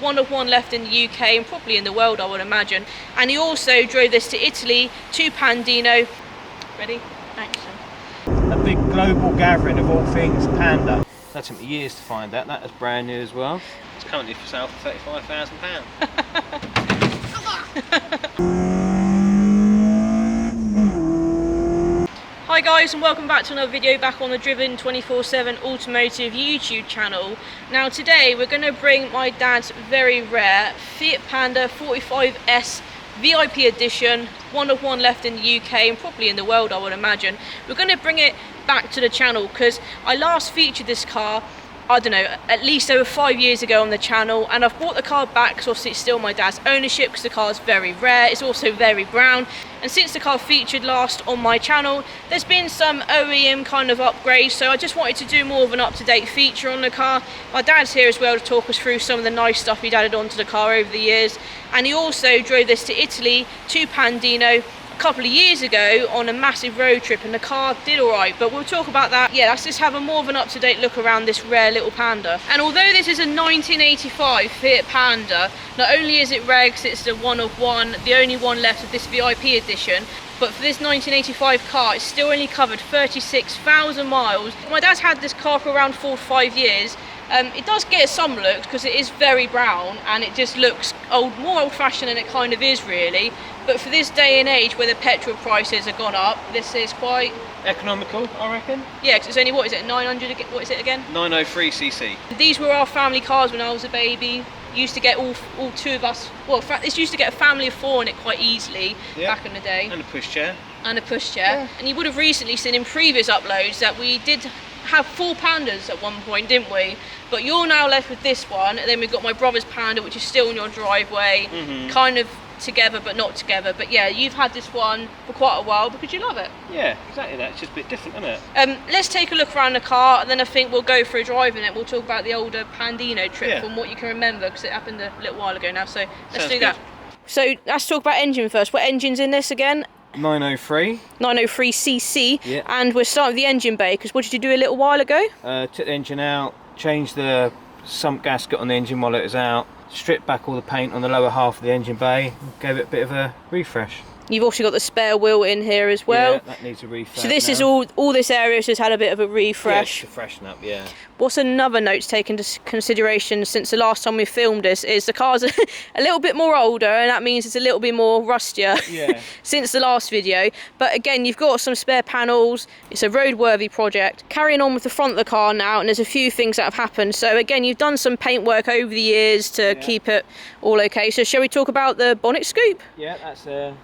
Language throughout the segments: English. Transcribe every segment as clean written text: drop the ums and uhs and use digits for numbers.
One of one left in the UK and probably in the world, I would imagine. And he also drove this to Italy, to Pandino. Ready? Action. A big global gathering of all things Panda. That took me years to find that. That was brand new as well. It's currently for sale for £35,000. Hi guys, and welcome back to another video back on the Driven 24/7 Automotive YouTube channel. Now today we're going to bring my dad's very rare Fiat Panda 45S VIP edition, one of one left in the UK and probably in the world, I would imagine. We're going to bring it back to the channel because I last featured this car, I don't know, at least over 5 years ago on the channel, and I've brought the car back because obviously it's still my dad's ownership because the car is very rare. It's also very brown, and since the car featured last on my channel there's been some OEM kind of upgrades, so I just wanted to do more of an up-to-date feature on the car. My dad's here as well to talk us through some of the nice stuff he'd added onto the car over the years, and he also drove this to Italy, to Pandino, a couple of years ago on a massive road trip, and the car did alright, but we'll talk about that. Yeah, let's just have a more of an up-to-date look around this rare little Panda. And although this is a 1985 Fiat Panda, not only is it rare because it's the one of one, the only one left of this VIP edition, but for this 1985 car it's still only covered 36,000 miles. My dad's had this car for around 4 to 5 years. It does get some looks because it is very brown and it just looks more old-fashioned than it kind of is really. But for this day and age where the petrol prices have gone up, this is quite Economical, I reckon. Yeah, because it's only, what is it, 900, what is it again? 903cc. These were our family cars when I was a baby. Used to get all two of us, well, this used to get a family of 4 in it quite easily back in the day. And a pushchair. And a pushchair. And you would have recently seen in previous uploads that we did have 4 Pandas at one point, didn't we? But you're now left with this one, and then we've got my brother's Panda, which is still in your driveway, kind of together but not together. But yeah, you've had this one for quite a while because you love it. Yeah, exactly that. It's just a bit different, isn't it? Let's take a look around the car, and then I think we'll go for a drive in it. We'll talk about the older Pandino trip from what you can remember, because it happened a little while ago now. So let's do that. So let's talk about engine first. What engine's in this again? 903. 903cc. Yeah. And we're starting with the engine bay, because what did you do a little while ago? Took the engine out, changed the sump gasket on the engine while it was out, stripped back all the paint on the lower half of the engine bay, gave it a bit of a refresh. You've also got the spare wheel in here as well. Yeah, that needs a refresh. So this is all this area has had a bit of a refresh. Yeah, to freshen up, yeah. What's another note to take into consideration since the last time we filmed this is the car's a little bit more older, and that means it's a little bit more rustier since the last video. But again, you've got some spare panels. It's a roadworthy project. Carrying on with the front of the car now, and there's a few things that have happened. So again, you've done some paint work over the years to keep it all okay. So shall we talk about the bonnet scoop? Yeah, that's a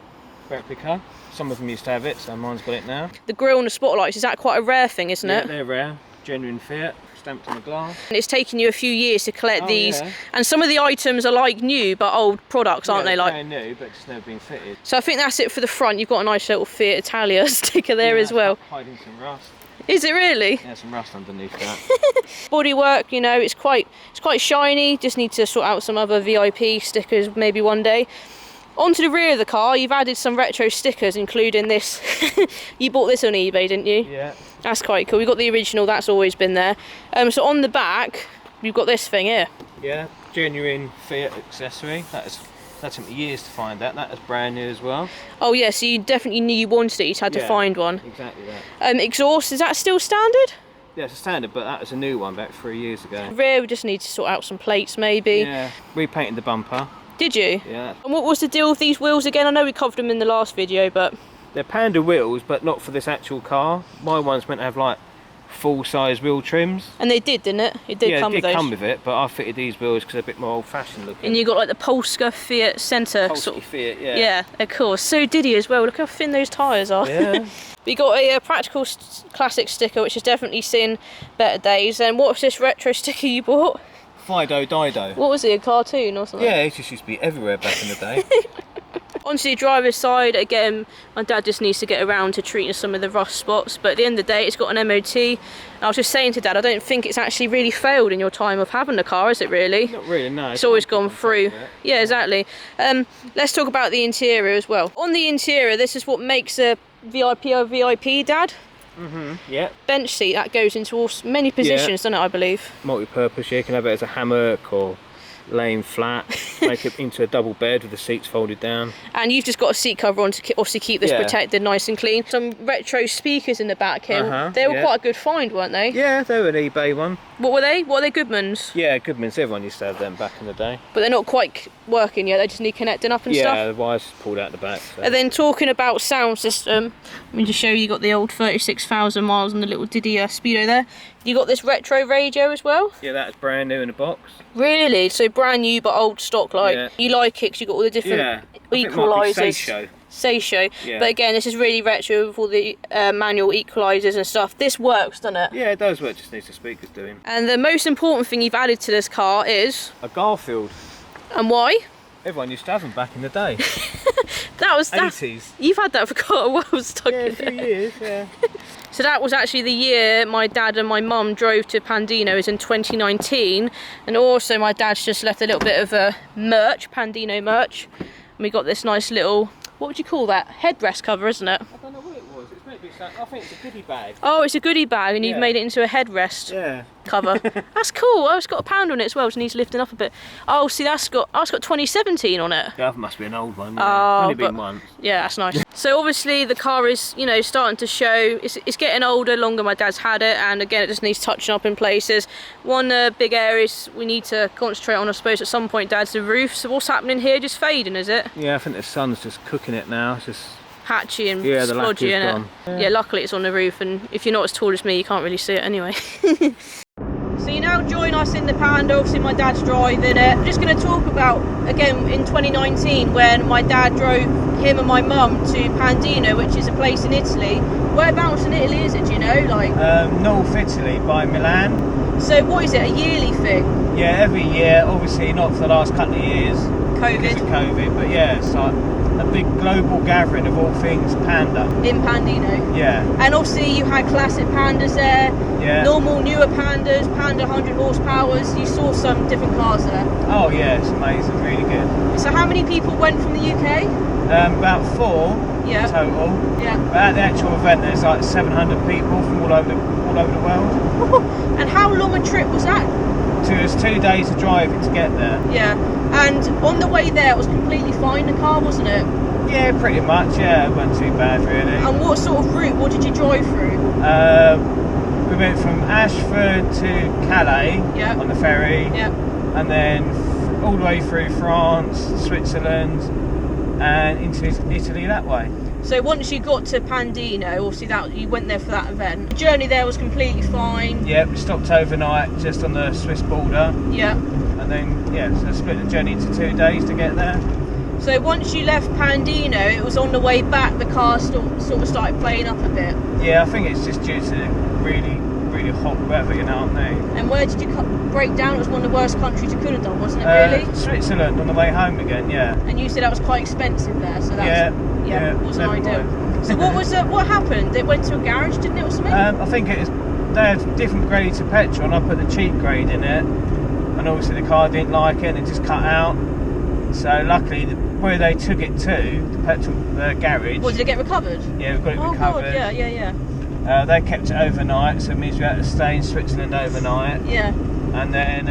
replica. Some of them used to have it, so mine's got it now. The grille and the spotlights, is that quite a rare thing, isn't it? Yeah, they're rare. Genuine Fiat, stamped on the glass. And it's taken you a few years to collect these, and some of the items are like new but old products, aren't they? Like brand new, but just never been fitted. So I think that's it for the front. You've got a nice little Fiat Italia sticker there as well. Hiding some rust. Is it really? Yeah, some rust underneath that. Bodywork, you know, it's quite shiny. Just need to sort out some other VIP stickers maybe one day. Onto the rear of the car, you've added some retro stickers, including this. You bought this on eBay, didn't you? Yeah. That's quite cool. We've got the original, that's always been there. So on the back, you've got this thing here. Yeah, genuine Fiat accessory. That took me years to find that. That was brand new as well. Oh yeah, so you definitely knew you wanted it, you just had to find one. Exactly that. Exhaust, is that still standard? Yeah, it's a standard, but that was a new one back 3 years ago. Rear, we just need to sort out some plates maybe. Yeah, repainted the bumper. Did you? Yeah. And what was the deal with these wheels again? I know we covered them in the last video, but... They're Panda wheels, but not for this actual car. My one's meant to have like full-size wheel trims. And they did, didn't it? It did come with those. Yeah, it did come with it, but I fitted these wheels because they're a bit more old-fashioned looking. And you got like the Polska Fiat centre sort of Fiat, yeah. Yeah, of course. So did he as well. Look how thin those tyres are. Yeah. We got a practical classic sticker, which has definitely seen better days. And what's this retro sticker you bought? Fido Dido. What was it, a cartoon or something? Yeah, it just used to be everywhere back in the day. Onto the driver's side, again, my dad just needs to get around to treating some of the rust spots, but at the end of the day, it's got an MOT. And I was just saying to Dad, I don't think it's actually really failed in your time of having the car, is it really? Not really, no. It's always gone through. Yeah, exactly. Let's talk about the interior as well. On the interior, this is what makes a VIP a VIP, Dad. Yeah. Bench seat, that goes into many positions, doesn't it, I believe? Multi-purpose, you can have it as a hammock or laying flat, make it into a double bed with the seats folded down. And you've just got a seat cover on to obviously keep this Yeah. protected, nice and clean. Some retro speakers in the back here. They were quite a good find, weren't they? Yeah, they were an eBay one. What were they? What are they, Goodmans? Yeah, Goodmans. Everyone used to have them back in the day. But they're not quite working yet. They just need connecting up and stuff. Yeah, the wires pulled out the back. So. And then talking about sound system, let me just show you, got the old 36,000 miles and the little Diddy speedo there. You got this retro radio as well? Yeah, that's brand new in the box. Really? So brand new but old stock, like. Yeah. You like it 'cause you got all the different equalisers. Seisho. Yeah. But again, this is really retro with all the manual equalisers and stuff. This works, doesn't it? Yeah, it does work, just needs the speakers doing. And the most important thing you've added to this car is... A Garfield. And why? Everyone used to have them back in the day. That was... 80s. You've had that for quite a while, stuck Yeah, in a few there. years, yeah. So that was actually the year my dad and my mum drove to Pandino, it was in 2019. And also my dad's just left a little bit of merch, Pandino merch. And we got this nice little, what would you call that? Headrest cover, isn't it? I don't know what it was. It's meant to be something. I think it's a goodie bag. Oh, it's a goodie bag and you've Yeah. made it into a headrest Yeah. cover. That's cool. Oh, it's got a Panda on it as well, so it needs lifting up a bit. Oh, see, it's got 2017 on it. That must be an old one. Oh, Yeah. Only but- been once. Yeah, that's nice. So obviously the car is, you know, starting to show, it's getting older, longer my dad's had it, and again it just needs touching up in places. One big area we need to concentrate on, I suppose, at some point, Dad's the roof. So what's happening here? Just fading, is it? Yeah, I think the sun's just cooking it now. It's just... Patchy and Yeah, the lack splodgy is in it. gone. Yeah, luckily it's on the roof, and if you're not as tall as me, you can't really see it anyway. So you now join us in the Panda, obviously my dad's driving it. I'm just going to talk about, again, in 2019 when my dad drove him and my mum to Pandino, which is a place in Italy. Whereabouts in Italy is it, do you know? Like, North Italy by Milan. so what is it, a yearly thing? Yeah, every year, obviously not for the last couple of years because of COVID, but yeah, it's like a big global gathering of all things Panda. In Pandino. Yeah, And obviously you had classic Pandas there, yeah. normal newer Pandas, Panda 100 horsepowers. You saw some different cars there. Oh yeah, it's amazing, really good. So how many people went from the UK? About 4 Yeah. total. Yeah. But at the actual event, there's like 700 people from all over the world. And how long a trip was that? So it was 2 days of driving to get there. Yeah. And on the way there, it was completely fine, the car, wasn't it? Yeah, pretty much. Yeah, it wasn't too bad really. And what sort of route? What did you drive through? We went from Ashford to Calais Yeah. on the ferry, Yeah. and then all the way through France, Switzerland, and into Italy that way. So once you got to Pandino, obviously that you went there for that event. The journey there was completely fine. Yeah, we stopped overnight just on the Swiss border, Yeah. and then yeah, so split the journey into 2 days to get there. So once you left Pandino, it was on the way back. The car sort of started playing up a bit. Yeah, I think it's just due to really hot weather, you know what I mean? And where did you break down? It was one of the worst countries you could have done, wasn't it? Really? Switzerland on the way home again. Yeah. And you said that was quite expensive there, so that wasn't never ideal. mind. So what happened? It went to a garage, didn't it, or something? I think it was, they had different grades of petrol, and I put the cheap grade in it, and obviously the car didn't like it and it just cut out. So luckily where they took it to, the garage, Or did it get recovered? yeah, we've got it Oh recovered. god, yeah. They kept it overnight, so it means we had to stay in Switzerland overnight. Yeah. And then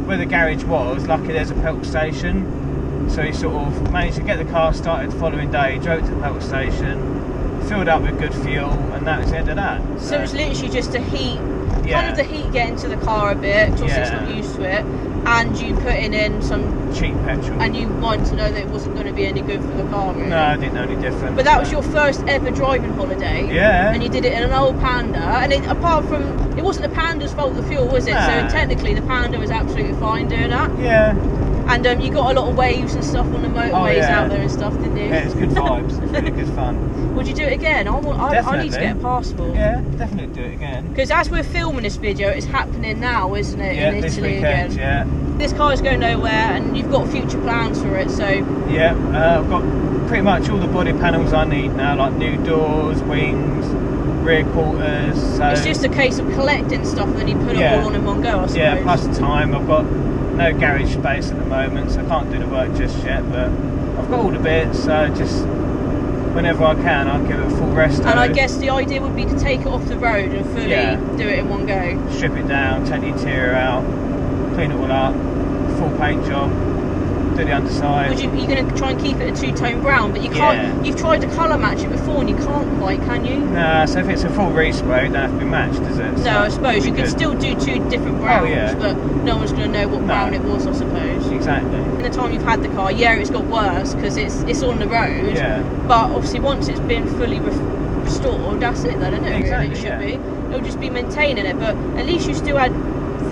where the garage was, luckily there's a petrol station, so he sort of managed to get the car started the following day, drove to the petrol station, filled up with good fuel, and that was the end of that. So it's literally just to heat, kind Yeah. of the heat get into the car a bit, because it's Yeah. not used to it, and you putting in some, cheap petrol. and you wanted to know that it wasn't going to be any good for the car, really. No, I didn't know any different. But that was your first ever driving holiday. Yeah. And you did it in an old Panda, and apart from, it wasn't the Panda's fault, the fuel, was it? Nah. So technically the Panda was absolutely fine doing that. Yeah. And you got a lot of waves and stuff on the motorways yeah. out there and stuff, didn't you? Yeah, it's good vibes. It's really good fun. Would you do it again? I need to get a passport. Yeah, definitely do it again. Because as we're filming this video, it's happening now, isn't it? Yeah, in this Italy weekend. again. Yeah. This car's going nowhere, and you've got future plans for it. So Yeah, I've got pretty much all the body panels I need now, like new doors, wings, rear quarters. So it's just a case of collecting stuff, and then you put it Yeah. all on in one go, I suppose. yeah, plus time. I've got no garage space at the moment, so I can't do the work just yet. But I've got all the bits, so just whenever I can, I'll give it a full rest. And I guess the idea would be to take it off the road and fully Yeah. do it in one go. Strip it down, take the interior out, clean it all up, full paint job, do the underside. You're going to try and keep it a two-tone brown, but you can't. Yeah. You've tried to colour match it before, and you can't quite, can you? Nah, so if it's a full respray, it don't have to be matched, does it? No, I suppose you could still do two different browns, but no one's going to know what brown it was, I suppose. Exactly. In the time you've had the car, yeah, it's got worse because it's on the road. Yeah. But obviously, once it's been fully restored, that's it, then, isn't it? Exactly. Really, it should be. It'll just be maintaining it, but at least you still had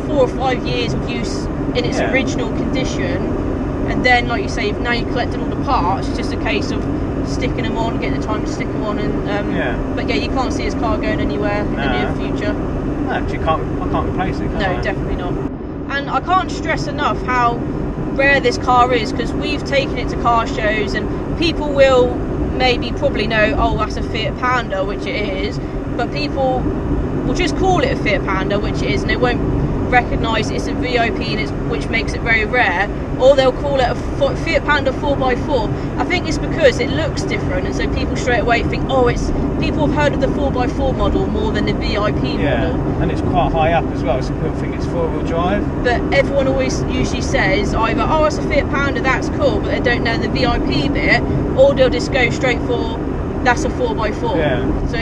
4 or 5 years of use in its original condition. And then, like you say, now you've collected all the parts. It's just a case of sticking them on, getting the time to stick them on, and But yeah, you can't see his car going anywhere in the near future. No, I can't replace it. No, definitely not. And I can't stress enough how rare this car is, because we've taken it to car shows, and people will probably know, oh, that's a Fiat Panda, which it is. But people will just call it a Fiat Panda, which it is, and they won't recognise it's a VIP, and which makes it very rare, or they'll call it a Fiat Panda 4x4. I think it's because it looks different, and so people straight away think, oh, people have heard of the 4x4 model more than the VIP model. And it's quite high up as well, so people think it's 4-wheel drive. But everyone always usually says either, oh, it's a Fiat Panda, that's cool, but they don't know the VIP bit, or they'll just go straight for, that's a 4x4. Yeah. So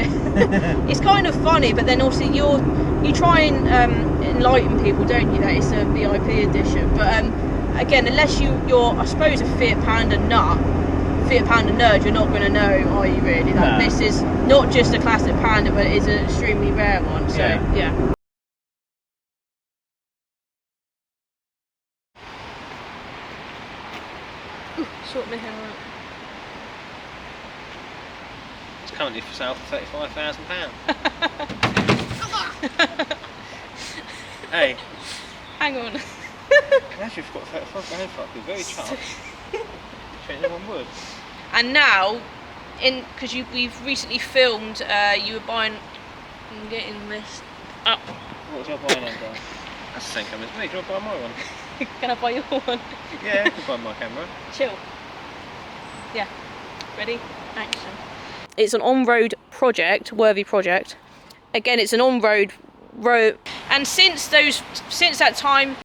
it's kind of funny, but then also you try and enlighten people, don't you, that it's a VIP edition. But again, unless you're I suppose a Fiat Panda nerd, you're not going to know, are you really? That this is not just a classic Panda, but it is an extremely rare one. So yeah. Ooh, sort my hair out. It's currently for sale for £35,000. Hey. Hang on. Actually, you've got £35,000 for it. I'd be very chuffed. Anyone would. And now, because we've recently filmed, you were buying. I'm getting this up. What was I buying under? That's the same camera as me. Do you want to buy my one? Can I buy your one? Yeah, you can buy my camera. Chill. Yeah. Ready? Action. It's an on-road project, worthy project. Again, it's an on-road and since that time